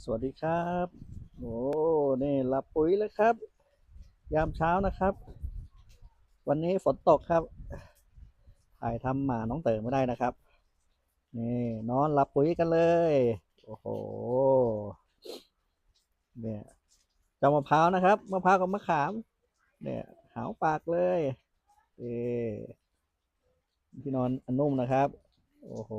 สวัสดีครับโอ้นี่หลับปุ๋ยแล้วครับยามเช้านะครับวันนี้ฝนตกครับถ่ายทำหมาน้องเต๋อไม่ได้นะครับนี่นอนหลับปุ๋ยกันเลยโอ้โหเนี่ยเจ้ามะพร้าวนะครับมะพร้าวกับมะขามเนี่ยหาวปากเลยเอที่นอนอันนุ่มนะครับโอ้โห